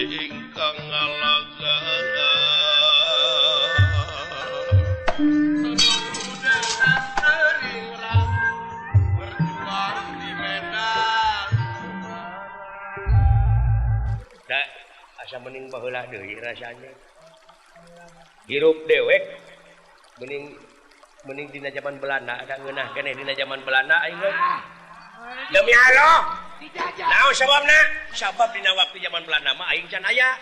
ingkang ngalaga asa mending baheula deui rasanya hirup dewek mending dina zaman Belanda ada ngeunah keneh dina zaman Belanda aing demi Allah naon sababna sabab dina waktu zaman Belanda mah aing can aya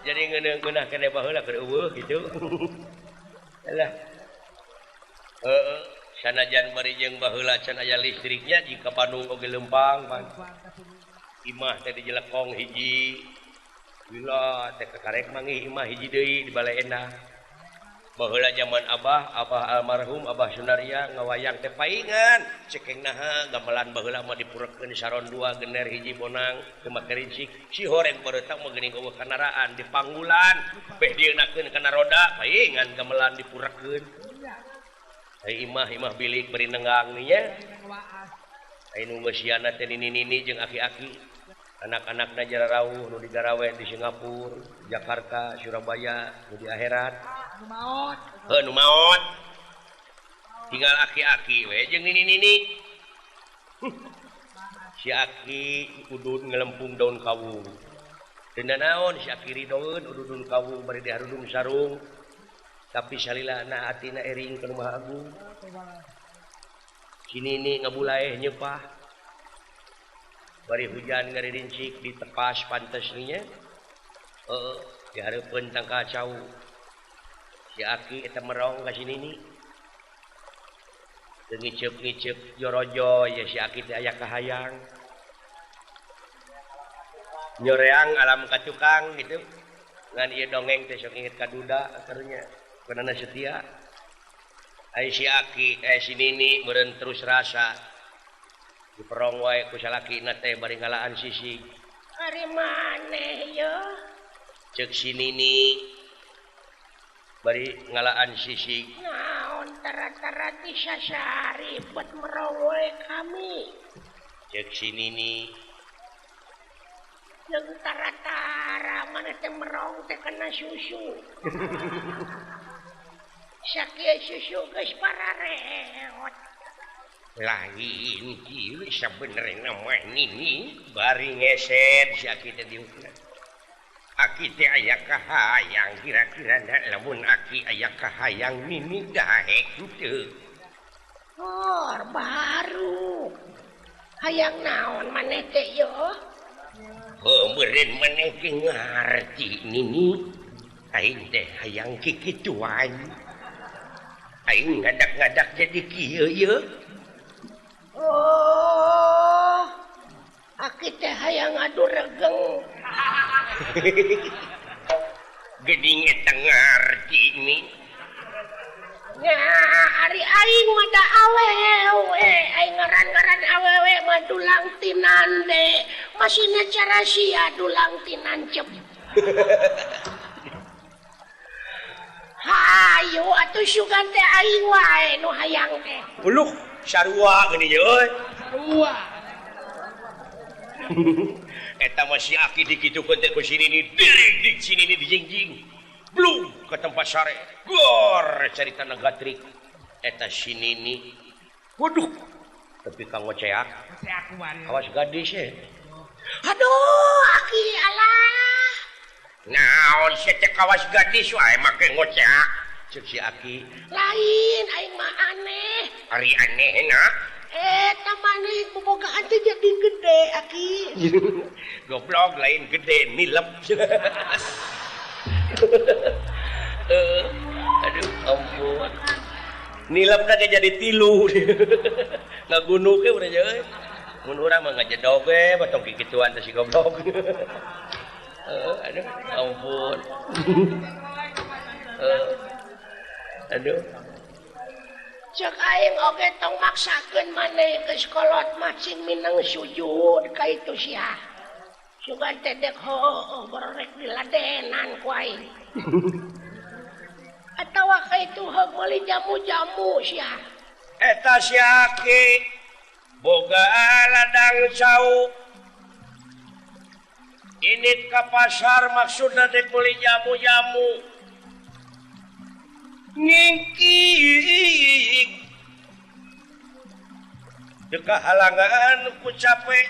jadi ngeunah keneh baheula keur eueuh gitu alah sanajan bari jeung baheula can aya listriknya jika Bandung oge lempang imah teh dijelekong hiji gila teh karek manggih imah hiji deui di Baleena baheula zaman Abah almarhum Abah Sunaria ngawayang teh paingan cekeng naha gamelan baheula mah dipurekeun saron 2 gener hiji bonang teu make rincik si horeng bareutang mah geuning eueuh kanaraan di panggulan beh dieunakeun kana roda paingan gamelan dipurekeun imah bilik beri nenggang nya anu geus teh nini jeung aki-aki anak-anakna jararauh nu digarawe di Singapura, Jakarta, Surabaya, nu di akhirat nu maot tinggal aki-aki we jeung nini si aki udun ngelempung daun kawung teu naon si aki ridoeun udun kawung bari diharudung sarung tapi salilana atina ering ka Maha Agung kinini ngabulaeh nyepah bari hujan ngaririncik ditepas pantesnya dihareupeun tangka cau si aki eta merong ka sinini teu ngiceup jorojo ya si aki teh aya kahayang nyoreang alam ka tukang gitu ngan ieu dongeng teh sok inget ka duda akhirnya penana setia ai si aki si nini meureun terus rasa diperong wae ku salakina teh bari ngalaan sisig ari maneh ye ceuk si nini bari ngalaan sisig naon tara-tara disasari buat merong wae kami ceuk si nini jeung tara-tara maneh teh merong teh kana susu sakieu susu geus parareot lain kieu sabenerna mah nini bari ngeset si aki teh diukna aki teh aya kahayang kira-kira lamun aki aya kahayang nini daek teu baru hayang naon maneh teh yo meureun maneh ge ngarti nini aing teh hayang kikituan aing ngadak-ngadak jadi kieu ye aki teh hayang adu regeng geuning eta ngarti ni nya ari aing mah da awewe aing ngaran-ngaran awewe mah dulang tinande masina cara sia dulang tinancep hayu atuh sugan teh aing wae nu hayang teh uluh sarua geuning euy sarua eta mah si aki dikitukeun teh ku sinini dirig di sinini dijingjing blung ke tempat sare gor carita nagatrik eta sinini waduh tapi kang ngoceak awas gadis ya aduh aki alah naon si teh kawas gadis wae make ngoceak ceuk si aki lain aing mah aneh ari anehna eta maneh bobogaan teh jadi gede aki goblok lain gede nilep aduh ampun nilep teh jadi 3 ngagunuke urang euy mun urang mah ngajedog we batong kikituan teh si goblok aduh ampun aduh cek aing oge tong maksakeun maneh geus kolot macing minang sujud ka itu sia sugan teh dek bororek diladenan ku aing atawa ka itu heug meuli jamu-jamu sia eta siaki boga ladang cau ini ke pasar maksudnya dibeli jamu-jamu ngingki deka halangan ku capek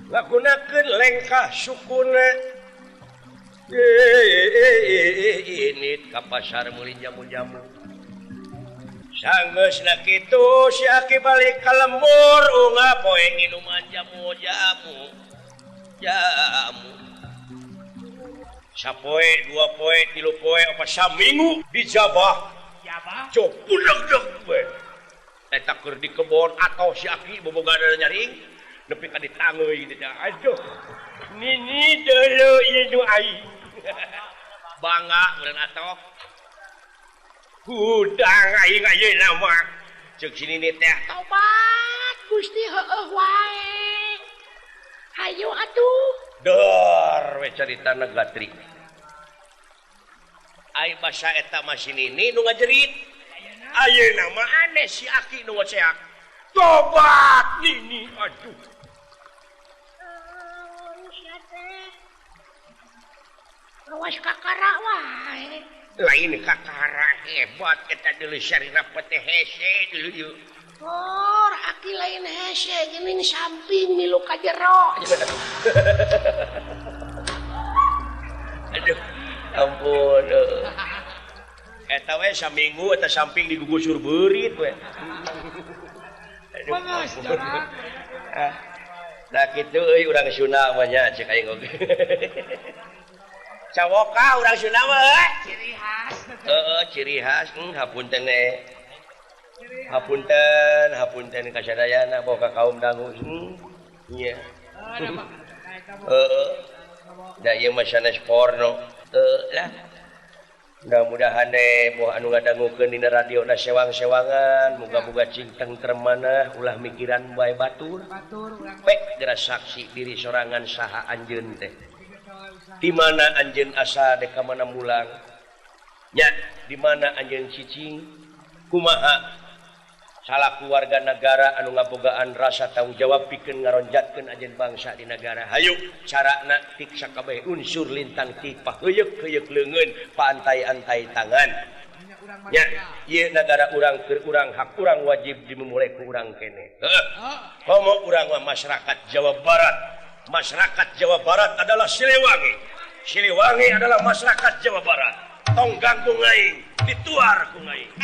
ngagunakeun lengkah sukuna ini ke pasar meuli jamu-jamu sanggeusna kitu si aki balik ka lembur unga poe minuman jamu-jamu sapoe dua poe tilu poe apa saminggu dijabah cok udag-dag we eta keur di kebon atau si aki boboga nyaring nepi ka ditangeuy gitu aduh nini deuleu ieu nu ai bangga meureun atoh hudang aing ayeuna mah ceuk sini teh tobat Gusti heueuh wae hayu atuh dor we carita negatri ai basa eta mah nini nu ngajerit ayeuna mah aneh si aki nu ngoceak tobat nini aduh awas kakara wae lain kakara hebat eta deuleu sarina peteh hese deuleu ieu aki lain hese geuning samping milu ka jero aduh ampun eta we saminggu eta samping digugusur beurit we nah kitu euy urang Sunda mah nya cek aing oge cawoka urang Sunda mah ciri khas ciri khas hapunten hapunten kasadayana boga kaum dangu nya da ieu mah sanes porno lah mudah-mudahan boh anu ngadangukeun dina radiona sewang-sewangan muga-muga cingteng termana ulah mikiran bae batur pek geura saksi diri sorangan saha anjeun teh di mana anjeun asa dek ka mana mulang nya di mana anjeun cicing kumaha salaku warga negara anu ngabogaan rasa tanggung jawab pikeun ngaronjatkeun ajeun bangsa di negara hayu carana tik sakabeh unsur lintang ti paheuyeuh-heuyeuh leungeun paantai-antai tangan nya ieu negara urang keur urang hak urang wajib dimulai ku urang kene komo urang mah masyarakat Jawa Barat adalah Siliwangi adalah masyarakat Jawa Barat tong ganggu aing dituar ku aing